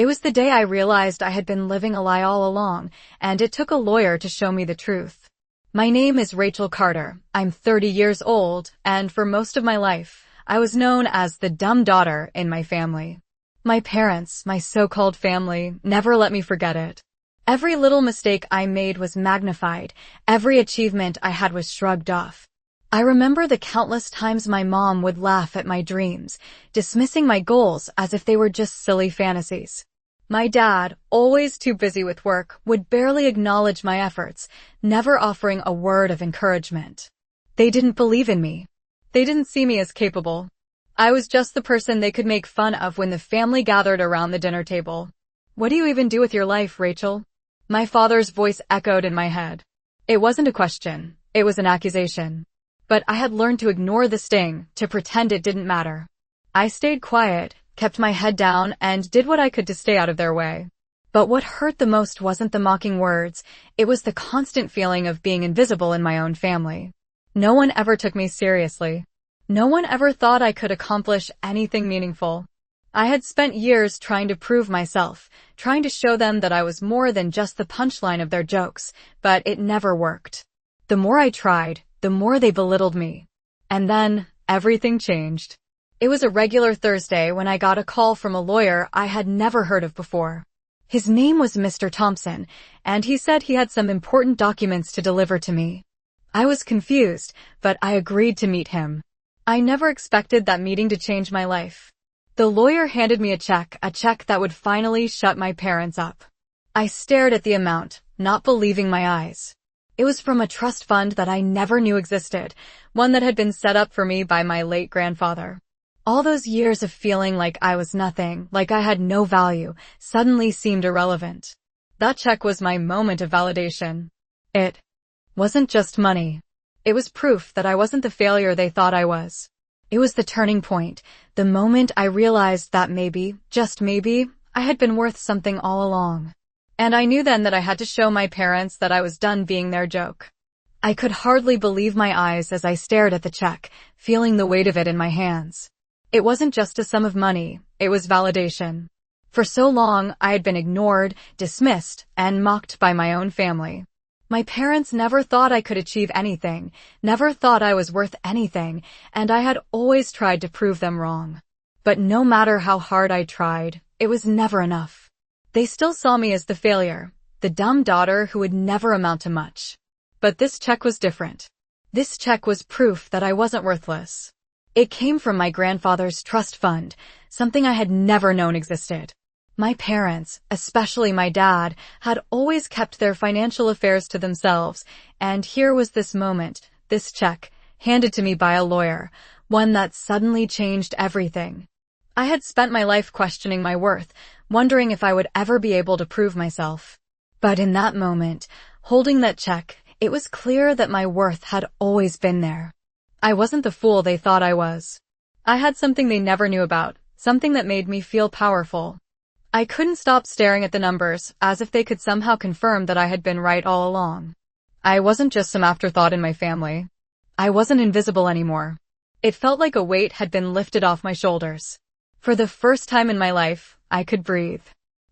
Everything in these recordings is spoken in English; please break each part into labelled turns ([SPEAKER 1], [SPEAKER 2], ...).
[SPEAKER 1] It was the day I realized I had been living a lie all along, and it took a lawyer to show me the truth. My name is Rachel Carter. I'm 30 years old, and for most of my life, I was known as the dumb daughter in my family. My parents, my so-called family, never let me forget it. Every little mistake I made was magnified. Every achievement I had was shrugged off. I remember the countless times my mom would laugh at my dreams, dismissing my goals as if they were just silly fantasies. My dad, always too busy with work, would barely acknowledge my efforts, never offering a word of encouragement. They didn't believe in me. They didn't see me as capable. I was just the person they could make fun of when the family gathered around the dinner table. "What do you even do with your life, Rachel?" My father's voice echoed in my head. It wasn't a question. It was an accusation. But I had learned to ignore the sting, to pretend it didn't matter. I stayed quiet, kept my head down, and did what I could to stay out of their way. But what hurt the most wasn't the mocking words, it was the constant feeling of being invisible in my own family. No one ever took me seriously. No one ever thought I could accomplish anything meaningful. I had spent years trying to prove myself, trying to show them that I was more than just the punchline of their jokes, but it never worked. The more I tried, the more they belittled me. And then, everything changed. It was a regular Thursday when I got a call from a lawyer I had never heard of before. His name was Mr. Thompson, and he said he had some important documents to deliver to me. I was confused, but I agreed to meet him. I never expected that meeting to change my life. The lawyer handed me a check that would finally shut my parents up. I stared at the amount, not believing my eyes. It was from a trust fund that I never knew existed, one that had been set up for me by my late grandfather. All those years of feeling like I was nothing, like I had no value, suddenly seemed irrelevant. That check was my moment of validation. It wasn't just money. It was proof that I wasn't the failure they thought I was. It was the turning point, the moment I realized that maybe, just maybe, I had been worth something all along. And I knew then that I had to show my parents that I was done being their joke. I could hardly believe my eyes as I stared at the check, feeling the weight of it in my hands. It wasn't just a sum of money, it was validation. For so long, I had been ignored, dismissed, and mocked by my own family. My parents never thought I could achieve anything, never thought I was worth anything, and I had always tried to prove them wrong. But no matter how hard I tried, it was never enough. They still saw me as the failure, the dumb daughter who would never amount to much. But this check was different. This check was proof that I wasn't worthless. It came from my grandfather's trust fund, something I had never known existed. My parents, especially my dad, had always kept their financial affairs to themselves, and here was this moment, this check, handed to me by a lawyer, one that suddenly changed everything. I had spent my life questioning my worth, wondering if I would ever be able to prove myself. But in that moment, holding that check, it was clear that my worth had always been there. I wasn't the fool they thought I was. I had something they never knew about, something that made me feel powerful. I couldn't stop staring at the numbers, as if they could somehow confirm that I had been right all along. I wasn't just some afterthought in my family. I wasn't invisible anymore. It felt like a weight had been lifted off my shoulders. For the first time in my life, I could breathe.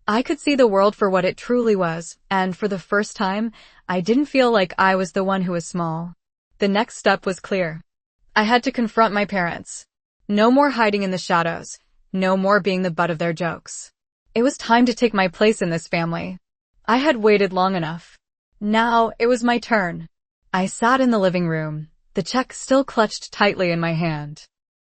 [SPEAKER 1] I could see the world for what it truly was, and for the first time, I didn't feel like I was the one who was small. The next step was clear. I had to confront my parents. No more hiding in the shadows. No more being the butt of their jokes. It was time to take my place in this family. I had waited long enough. Now, it was my turn. I sat in the living room, the check still clutched tightly in my hand.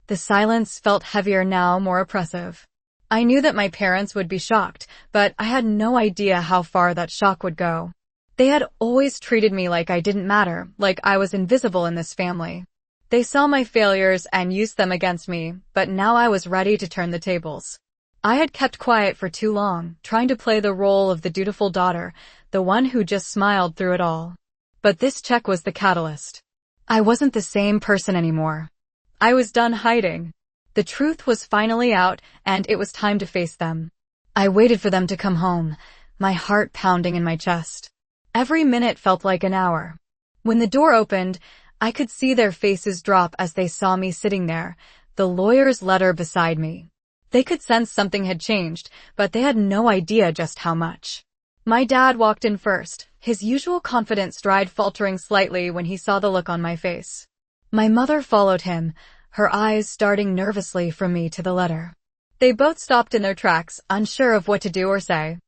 [SPEAKER 1] The silence felt heavier now, more oppressive. I knew that my parents would be shocked, but I had no idea how far that shock would go. They had always treated me like I didn't matter, like I was invisible in this family. They saw my failures and used them against me, but now I was ready to turn the tables. I had kept quiet for too long, trying to play the role of the dutiful daughter, the one who just smiled through it all. But this check was the catalyst. I wasn't the same person anymore. I was done hiding. The truth was finally out, and it was time to face them. I waited for them to come home, my heart pounding in my chest. Every minute felt like an hour. When the door opened, I could see their faces drop as they saw me sitting there, the lawyer's letter beside me. They could sense something had changed, but they had no idea just how much. My dad walked in first, his usual confident stride faltering slightly when he saw the look on my face. My mother followed him, her eyes starting nervously from me to the letter. They both stopped in their tracks, unsure of what to do or say.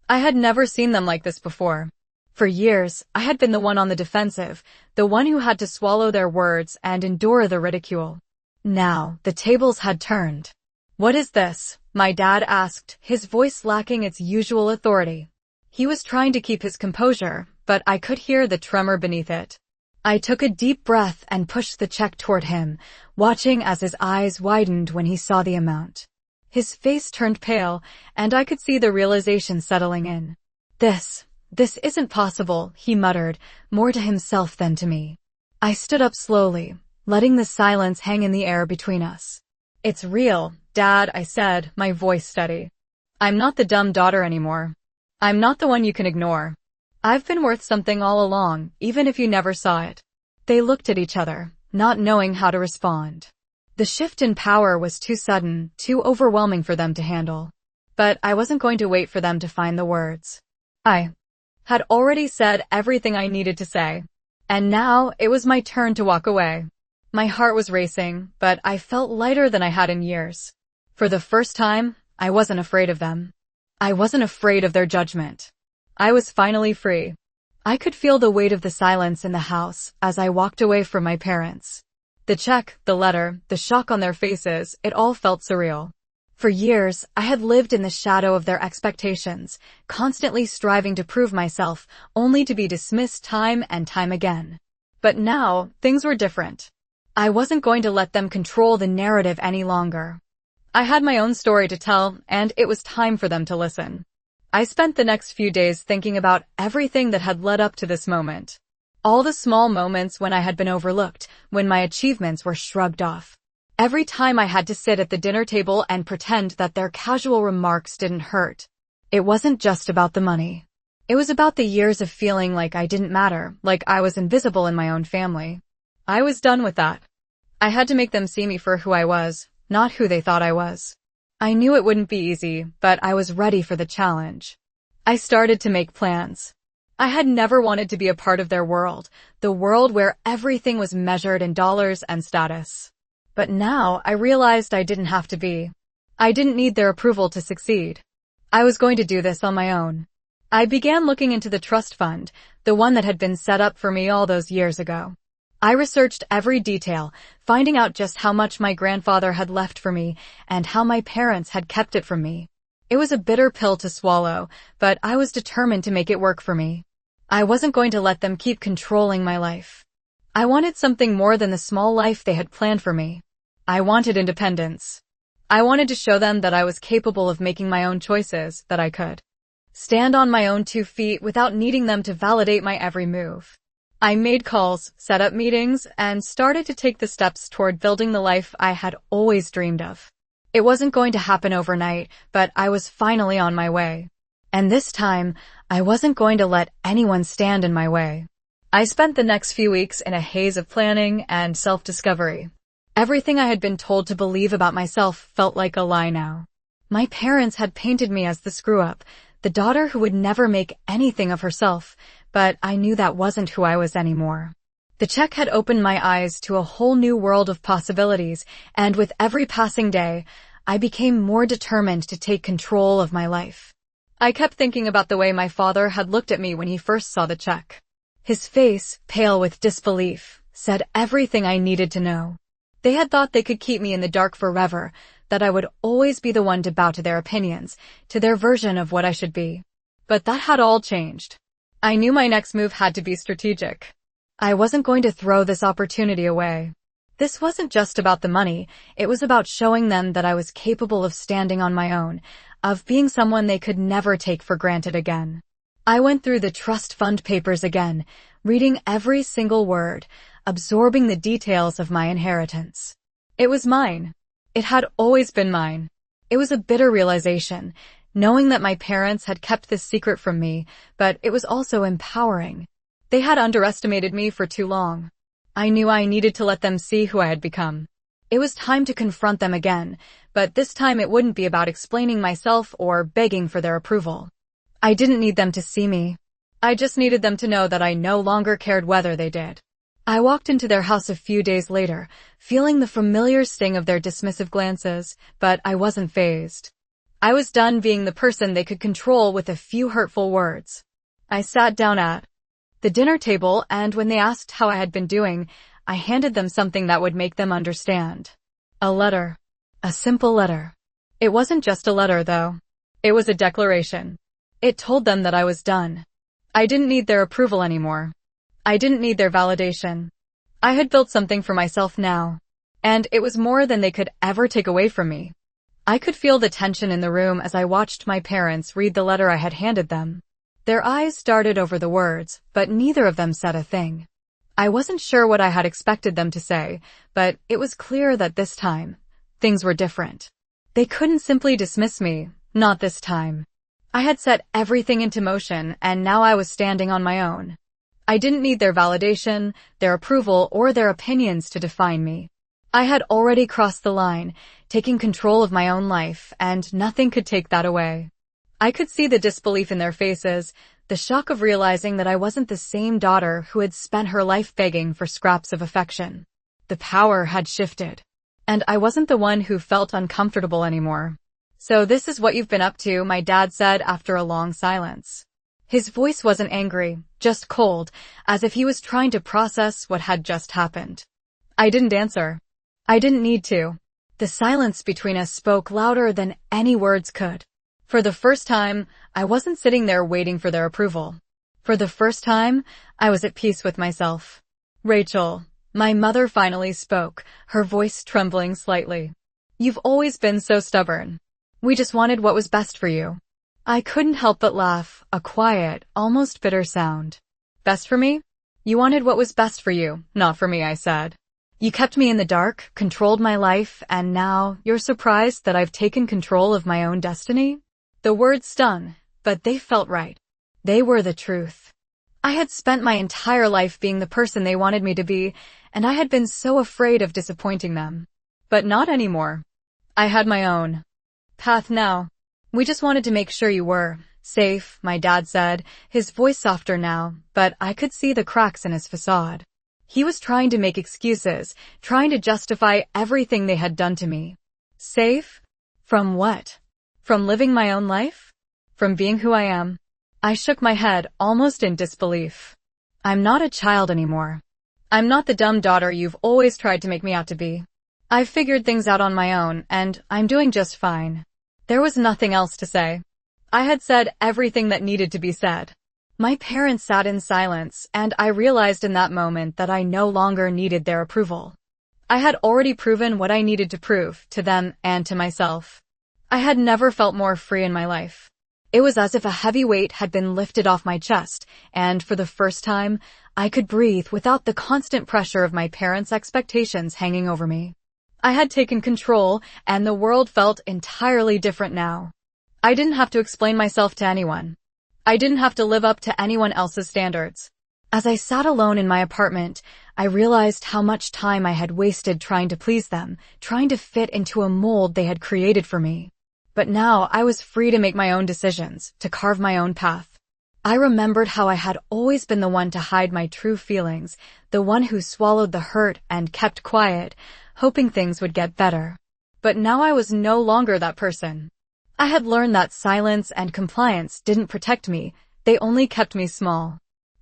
[SPEAKER 1] I had never seen them like this before. For years, I had been the one on the defensive, the one who had to swallow their words and endure the ridicule. Now, the tables had turned. "What is this?" my dad asked, his voice lacking its usual authority. He was trying to keep his composure, but I could hear the tremor beneath it. I took a deep breath and pushed the check toward him, watching as his eyes widened when he saw the amount. His face turned pale, and I could see the realization settling in. This isn't possible," he muttered, more to himself than to me. I stood up slowly, letting the silence hang in the air between us. "It's real, Dad," I said, my voice steady. "I'm not the dumb daughter anymore. I'm not the one you can ignore. I've been worth something all along, even if you never saw it." They looked at each other, not knowing how to respond. The shift in power was too sudden, too overwhelming for them to handle. But I wasn't going to wait for them to find the words. I had already said everything I needed to say. And now, it was my turn to walk away. My heart was racing, but I felt lighter than I had in years. For the first time, I wasn't afraid of them. I wasn't afraid of their judgment. I was finally free. I could feel the weight of the silence in the house as I walked away from my parents. The check, the letter, the shock on their faces, it all felt surreal. For years, I had lived in the shadow of their expectations, constantly striving to prove myself, only to be dismissed time and time again. But now, things were different. I wasn't going to let them control the narrative any longer. I had my own story to tell, and it was time for them to listen. I spent the next few days thinking about everything that had led up to this moment. All the small moments when I had been overlooked, when my achievements were shrugged off. Every time I had to sit at the dinner table and pretend that their casual remarks didn't hurt. It wasn't just about the money. It was about the years of feeling like I didn't matter, like I was invisible in my own family. I was done with that. I had to make them see me for who I was, not who they thought I was. I knew it wouldn't be easy, but I was ready for the challenge. I started to make plans. I had never wanted to be a part of their world, the world where everything was measured in dollars and status. But now I realized I didn't have to be. I didn't need their approval to succeed. I was going to do this on my own. I began looking into the trust fund, the one that had been set up for me all those years ago. I researched every detail, finding out just how much my grandfather had left for me and how my parents had kept it from me. It was a bitter pill to swallow, but I was determined to make it work for me. I wasn't going to let them keep controlling my life. I wanted something more than the small life they had planned for me. I wanted independence. I wanted to show them that I was capable of making my own choices, that I could stand on my own 2 feet without needing them to validate my every move. I made calls, set up meetings, and started to take the steps toward building the life I had always dreamed of. It wasn't going to happen overnight, but I was finally on my way. And this time, I wasn't going to let anyone stand in my way. I spent the next few weeks in a haze of planning and self-discovery. Everything I had been told to believe about myself felt like a lie now. My parents had painted me as the screw-up, the daughter who would never make anything of herself, but I knew that wasn't who I was anymore. The check had opened my eyes to a whole new world of possibilities, and with every passing day, I became more determined to take control of my life. I kept thinking about the way my father had looked at me when he first saw the check. His face, pale with disbelief, said everything I needed to know. They had thought they could keep me in the dark forever, that I would always be the one to bow to their opinions, to their version of what I should be. But that had all changed. I knew my next move had to be strategic. I wasn't going to throw this opportunity away. This wasn't just about the money, it was about showing them that I was capable of standing on my own, of being someone they could never take for granted again. I went through the trust fund papers again, reading every single word, absorbing the details of my inheritance. It was mine. It had always been mine. It was a bitter realization, knowing that my parents had kept this secret from me, but it was also empowering. They had underestimated me for too long. I knew I needed to let them see who I had become. It was time to confront them again, but this time it wouldn't be about explaining myself or begging for their approval. I didn't need them to see me. I just needed them to know that I no longer cared whether they did. I walked into their house a few days later, feeling the familiar sting of their dismissive glances, but I wasn't fazed. I was done being the person they could control with a few hurtful words. I sat down at the dinner table, and when they asked how I had been doing, I handed them something that would make them understand. A letter. A simple letter. It wasn't just a letter, though. It was a declaration. It told them that I was done. I didn't need their approval anymore. I didn't need their validation. I had built something for myself now, and it was more than they could ever take away from me. I could feel the tension in the room as I watched my parents read the letter I had handed them. Their eyes darted over the words, but neither of them said a thing. I wasn't sure what I had expected them to say, but it was clear that this time, things were different. They couldn't simply dismiss me, not this time. I had set everything into motion, and now I was standing on my own. I didn't need their validation, their approval, or their opinions to define me. I had already crossed the line, taking control of my own life, and nothing could take that away. I could see the disbelief in their faces, the shock of realizing that I wasn't the same daughter who had spent her life begging for scraps of affection. The power had shifted, and I wasn't the one who felt uncomfortable anymore. "So this is what you've been up to," my dad said after a long silence. His voice wasn't angry, just cold, as if he was trying to process what had just happened. I didn't answer. I didn't need to. The silence between us spoke louder than any words could. For the first time, I wasn't sitting there waiting for their approval. For the first time, I was at peace with myself. "Rachel," my mother finally spoke, her voice trembling slightly. "You've always been so stubborn. We just wanted what was best for you." I couldn't help but laugh, a quiet, almost bitter sound. "Best for me? You wanted what was best for you, not for me," I said. "You kept me in the dark, controlled my life, and now you're surprised that I've taken control of my own destiny?" The words stung, but they felt right. They were the truth. I had spent my entire life being the person they wanted me to be, and I had been so afraid of disappointing them. But not anymore. I had my own path now. "We just wanted to make sure you were safe," my dad said, his voice softer now, but I could see the cracks in his facade. He was trying to make excuses, trying to justify everything they had done to me. Safe? From what? From living my own life? From being who I am? I shook my head, almost in disbelief. I'm not a child anymore. I'm not the dumb daughter you've always tried to make me out to be. I've figured things out on my own, and I'm doing just fine. There was nothing else to say. I had said everything that needed to be said. My parents sat in silence, and I realized in that moment that I no longer needed their approval. I had already proven what I needed to prove, to them and to myself. I had never felt more free in my life. It was as if a heavy weight had been lifted off my chest, and for the first time, I could breathe without the constant pressure of my parents' expectations hanging over me. I had taken control, and the world felt entirely different now. I didn't have to explain myself to anyone. I didn't have to live up to anyone else's standards. As I sat alone in my apartment, I realized how much time I had wasted trying to please them, trying to fit into a mold they had created for me. But now I was free to make my own decisions, to carve my own path. I remembered how I had always been the one to hide my true feelings, the one who swallowed the hurt and kept quiet, hoping things would get better. But now I was no longer that person. I had learned that silence and compliance didn't protect me, they only kept me small.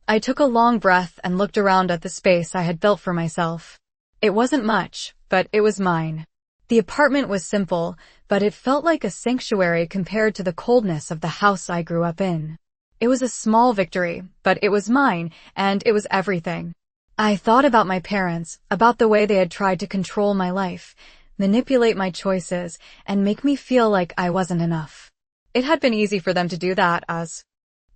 [SPEAKER 1] I took a long breath and looked around at the space I had built for myself. It wasn't much, but it was mine. The apartment was simple, but it felt like a sanctuary compared to the coldness of the house I grew up in. It was a small victory, but it was mine, and it was everything. I thought about my parents, about the way they had tried to control my life, manipulate my choices, and make me feel like I wasn't enough. It had been easy for them to do that as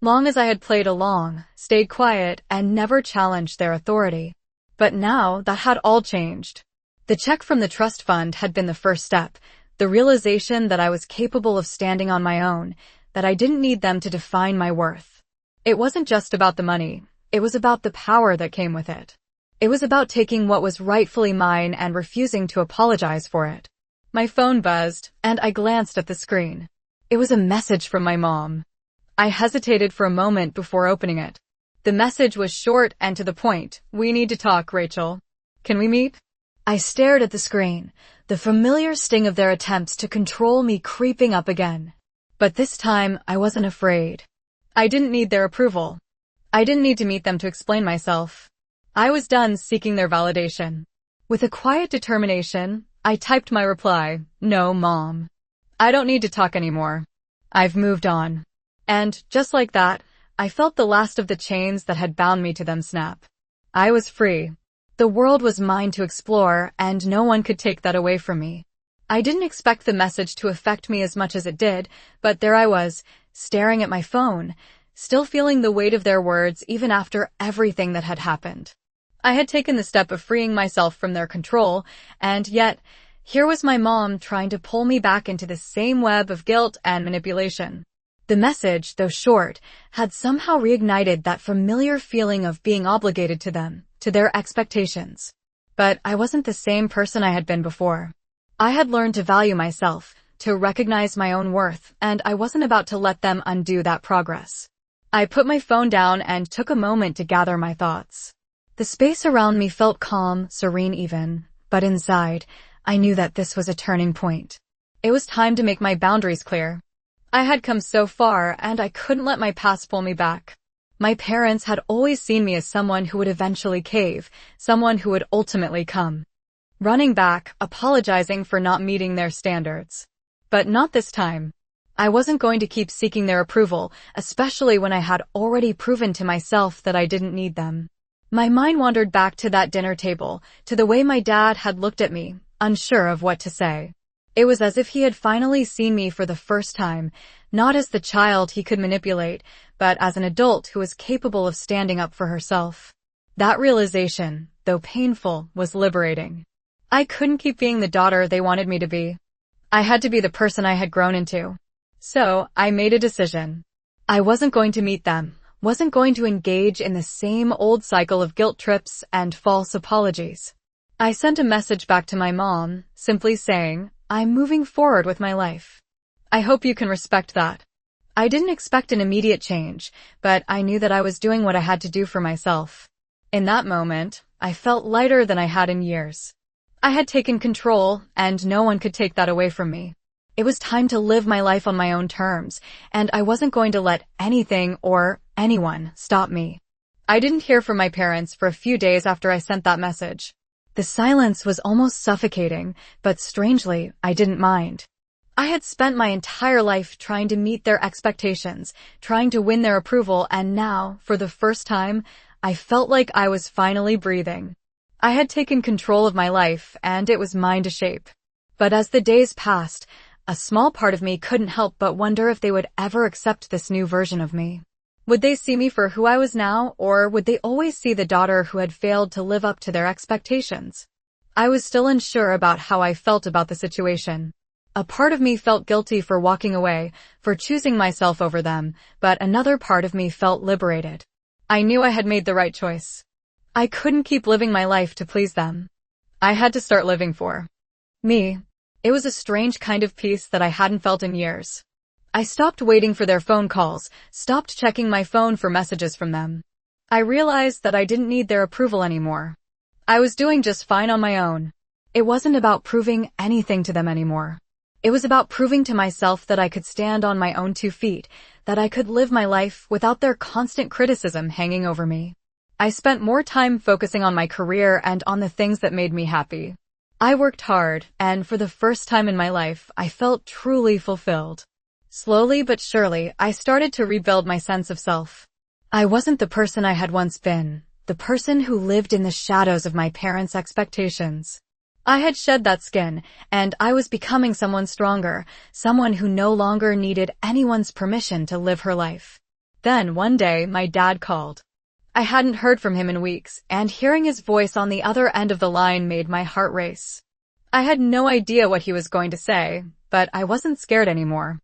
[SPEAKER 1] long as I had played along, stayed quiet, and never challenged their authority. But now that had all changed. The check from the trust fund had been the first step, the realization that I was capable of standing on my own, that I didn't need them to define my worth. It wasn't just about the money, it was about the power that came with it. It was about taking what was rightfully mine and refusing to apologize for it. My phone buzzed, and I glanced at the screen. It was a message from my mom. I hesitated for a moment before opening it. The message was short and to the point. "We need to talk, Rachel. Can we meet?" I stared at the screen, the familiar sting of their attempts to control me creeping up again. But this time, I wasn't afraid. I didn't need their approval. I didn't need to meet them to explain myself. I was done seeking their validation. With a quiet determination, I typed my reply, "No, Mom. I don't need to talk anymore. I've moved on." And, just like that, I felt the last of the chains that had bound me to them snap. I was free. The world was mine to explore, and no one could take that away from me. I didn't expect the message to affect me as much as it did, but there I was, staring at my phone, still feeling the weight of their words even after everything that had happened. I had taken the step of freeing myself from their control, and yet, here was my mom trying to pull me back into the same web of guilt and manipulation. The message, though short, had somehow reignited that familiar feeling of being obligated to them, to their expectations. But I wasn't the same person I had been before. I had learned to value myself, to recognize my own worth, and I wasn't about to let them undo that progress. I put my phone down and took a moment to gather my thoughts. The space around me felt calm, serene even, but inside, I knew that this was a turning point. It was time to make my boundaries clear. I had come so far, and I couldn't let my past pull me back. My parents had always seen me as someone who would eventually cave, someone who would ultimately come running back, apologizing for not meeting their standards. But not this time. I wasn't going to keep seeking their approval, especially when I had already proven to myself that I didn't need them. My mind wandered back to that dinner table, to the way my dad had looked at me, unsure of what to say. It was as if he had finally seen me for the first time, not as the child he could manipulate, but as an adult who was capable of standing up for herself. That realization, though painful, was liberating. I couldn't keep being the daughter they wanted me to be. I had to be the person I had grown into. So, I made a decision. I wasn't going to meet them, wasn't going to engage in the same old cycle of guilt trips and false apologies. I sent a message back to my mom, simply saying, "I'm moving forward with my life. I hope you can respect that." I didn't expect an immediate change, but I knew that I was doing what I had to do for myself. In that moment, I felt lighter than I had in years. I had taken control, and no one could take that away from me. It was time to live my life on my own terms, and I wasn't going to let anything or anyone stop me. I didn't hear from my parents for a few days after I sent that message. The silence was almost suffocating, but strangely, I didn't mind. I had spent my entire life trying to meet their expectations, trying to win their approval, and now, for the first time, I felt like I was finally breathing. I had taken control of my life, and it was mine to shape. But as the days passed, a small part of me couldn't help but wonder if they would ever accept this new version of me. Would they see me for who I was now, or would they always see the daughter who had failed to live up to their expectations? I was still unsure about how I felt about the situation. A part of me felt guilty for walking away, for choosing myself over them, but another part of me felt liberated. I knew I had made the right choice. I couldn't keep living my life to please them. I had to start living for me. It was a strange kind of peace that I hadn't felt in years. I stopped waiting for their phone calls, stopped checking my phone for messages from them. I realized that I didn't need their approval anymore. I was doing just fine on my own. It wasn't about proving anything to them anymore. It was about proving to myself that I could stand on my own 2 feet, that I could live my life without their constant criticism hanging over me. I spent more time focusing on my career and on the things that made me happy. I worked hard, and for the first time in my life, I felt truly fulfilled. Slowly but surely, I started to rebuild my sense of self. I wasn't the person I had once been, the person who lived in the shadows of my parents' expectations. I had shed that skin, and I was becoming someone stronger, someone who no longer needed anyone's permission to live her life. Then one day, my dad called. I hadn't heard from him in weeks, and hearing his voice on the other end of the line made my heart race. I had no idea what he was going to say, but I wasn't scared anymore.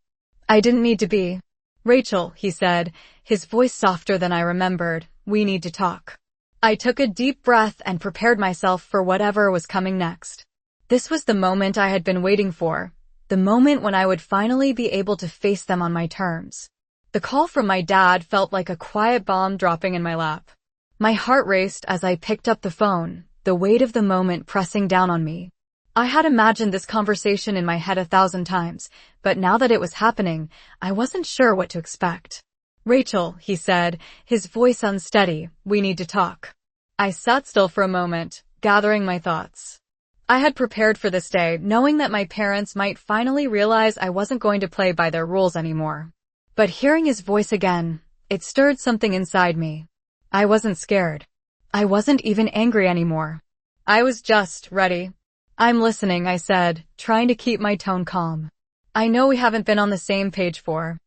[SPEAKER 1] I didn't need to be. "Rachel," he said, his voice softer than I remembered, "we need to talk." I took a deep breath and prepared myself for whatever was coming next. This was the moment I had been waiting for, the moment when I would finally be able to face them on my terms. The call from my dad felt like a quiet bomb dropping in my lap. My heart raced as I picked up the phone, the weight of the moment pressing down on me. I had imagined this conversation in my head 1,000 times, but now that it was happening, I wasn't sure what to expect. "Rachel," he said, his voice unsteady, "we need to talk." I sat still for a moment, gathering my thoughts. I had prepared for this day, knowing that my parents might finally realize I wasn't going to play by their rules anymore. But hearing his voice again, it stirred something inside me. I wasn't scared. I wasn't even angry anymore. I was just ready. "I'm listening," I said, trying to keep my tone calm. "I know we haven't been on the same page for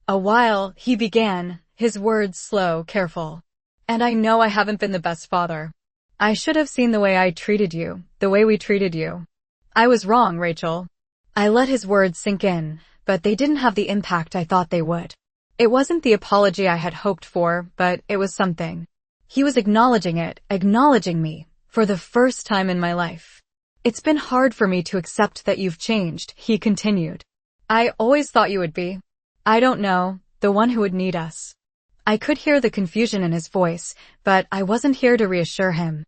[SPEAKER 1] a while," he began, his words slow, careful. "And I know I haven't been the best father. I should have seen the way I treated you, the way we treated you. I was wrong, Rachel." I let his words sink in, but they didn't have the impact I thought they would. It wasn't the apology I had hoped for, but it was something. He was acknowledging it, acknowledging me, for the first time in my life. "It's been hard for me to accept that you've changed," he continued. "I always thought you would be. I don't know, the one who would need us." I could hear the confusion in his voice, but I wasn't here to reassure him.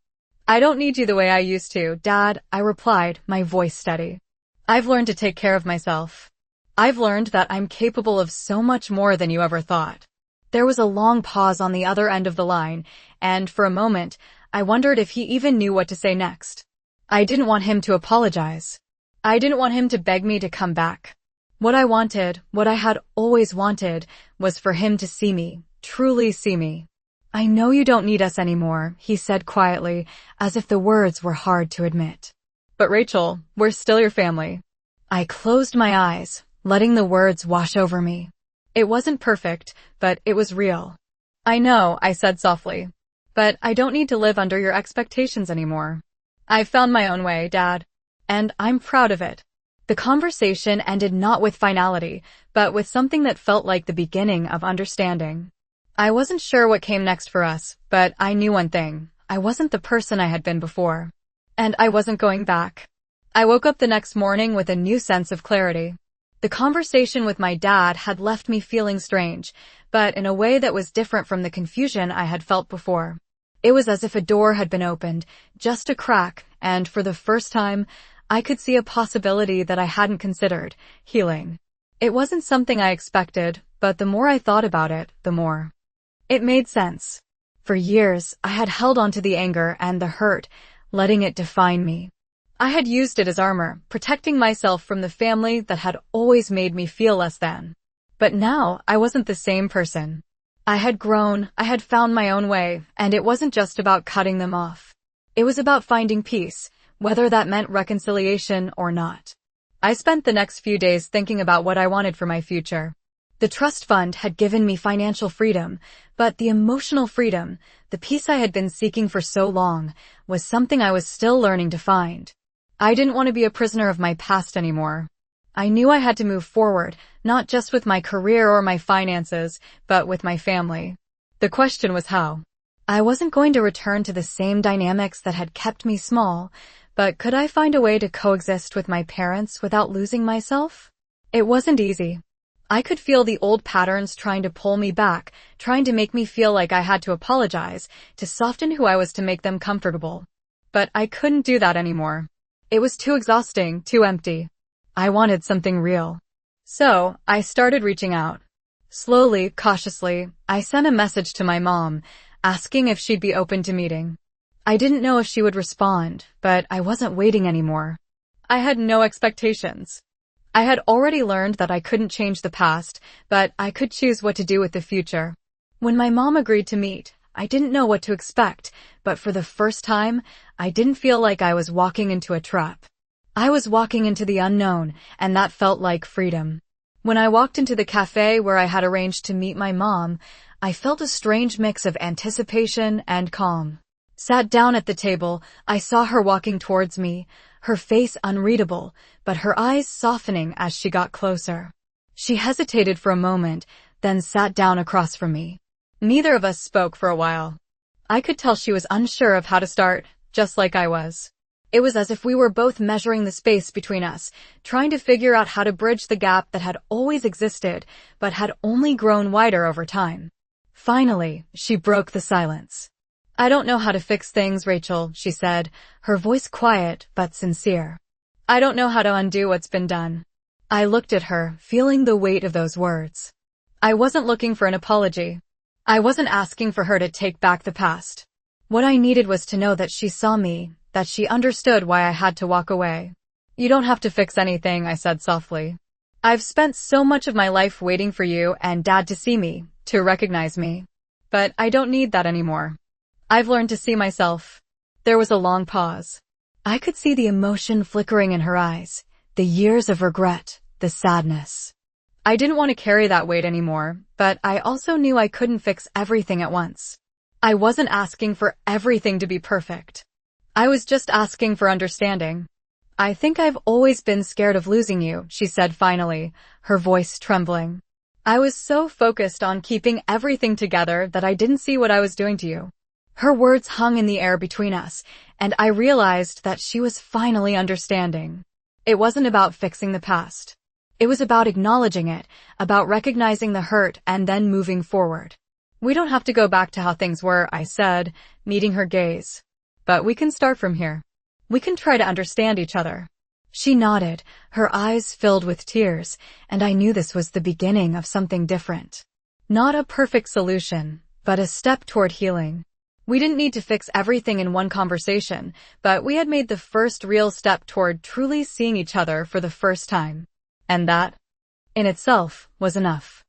[SPEAKER 1] "I don't need you the way I used to, Dad," I replied, my voice steady. "I've learned to take care of myself. I've learned that I'm capable of so much more than you ever thought." There was a long pause on the other end of the line, and for a moment, I wondered if he even knew what to say next. I didn't want him to apologize. I didn't want him to beg me to come back. What I wanted, what I had always wanted, was for him to see me, truly see me. "I know you don't need us anymore," he said quietly, as if the words were hard to admit. "But Rachel, we're still your family." I closed my eyes, letting the words wash over me. It wasn't perfect, but it was real. "I know," I said softly. "But I don't need to live under your expectations anymore. I've found my own way, Dad. And I'm proud of it." The conversation ended not with finality, but with something that felt like the beginning of understanding. I wasn't sure what came next for us, but I knew one thing. I wasn't the person I had been before. And I wasn't going back. I woke up the next morning with a new sense of clarity. The conversation with my dad had left me feeling strange, but in a way that was different from the confusion I had felt before. It was as if a door had been opened, just a crack, and for the first time, I could see a possibility that I hadn't considered: healing. It wasn't something I expected, but the more I thought about it, the more it made sense. For years, I had held onto the anger and the hurt, letting it define me. I had used it as armor, protecting myself from the family that had always made me feel less than. But now, I wasn't the same person. I had grown, I had found my own way, and it wasn't just about cutting them off. It was about finding peace, whether that meant reconciliation or not. I spent the next few days thinking about what I wanted for my future. The trust fund had given me financial freedom, but the emotional freedom, the peace I had been seeking for so long, was something I was still learning to find. I didn't want to be a prisoner of my past anymore. I knew I had to move forward, not just with my career or my finances, but with my family. The question was how. I wasn't going to return to the same dynamics that had kept me small, but could I find a way to coexist with my parents without losing myself? It wasn't easy. I could feel the old patterns trying to pull me back, trying to make me feel like I had to apologize, to soften who I was to make them comfortable. But I couldn't do that anymore. It was too exhausting, too empty. I wanted something real. So, I started reaching out. Slowly, cautiously, I sent a message to my mom, asking if she'd be open to meeting. I didn't know if she would respond, but I wasn't waiting anymore. I had no expectations. I had already learned that I couldn't change the past, but I could choose what to do with the future. When my mom agreed to meet, I didn't know what to expect, but for the first time, I didn't feel like I was walking into a trap. I was walking into the unknown, and that felt like freedom. When I walked into the cafe where I had arranged to meet my mom, I felt a strange mix of anticipation and calm. Sat down at the table, I saw her walking towards me, her face unreadable, but her eyes softening as she got closer. She hesitated for a moment, then sat down across from me. Neither of us spoke for a while. I could tell she was unsure of how to start, just like I was. It was as if we were both measuring the space between us, trying to figure out how to bridge the gap that had always existed, but had only grown wider over time. Finally, she broke the silence. "I don't know how to fix things, Rachel," she said, her voice quiet but sincere. "I don't know how to undo what's been done." I looked at her, feeling the weight of those words. I wasn't looking for an apology. I wasn't asking for her to take back the past. What I needed was to know that she saw me, that she understood why I had to walk away. "You don't have to fix anything," I said softly. "I've spent so much of my life waiting for you and Dad to see me, to recognize me. But I don't need that anymore. I've learned to see myself." There was a long pause. I could see the emotion flickering in her eyes, the years of regret, the sadness. I didn't want to carry that weight anymore, but I also knew I couldn't fix everything at once. I wasn't asking for everything to be perfect. I was just asking for understanding. "I think I've always been scared of losing you," she said finally, her voice trembling. "I was so focused on keeping everything together that I didn't see what I was doing to you." Her words hung in the air between us, and I realized that she was finally understanding. It wasn't about fixing the past. It was about acknowledging it, about recognizing the hurt and then moving forward. "We don't have to go back to how things were," I said, meeting her gaze. "But we can start from here. We can try to understand each other." She nodded, her eyes filled with tears, and I knew this was the beginning of something different. Not a perfect solution, but a step toward healing. We didn't need to fix everything in one conversation, but we had made the first real step toward truly seeing each other for the first time. And that, in itself, was enough.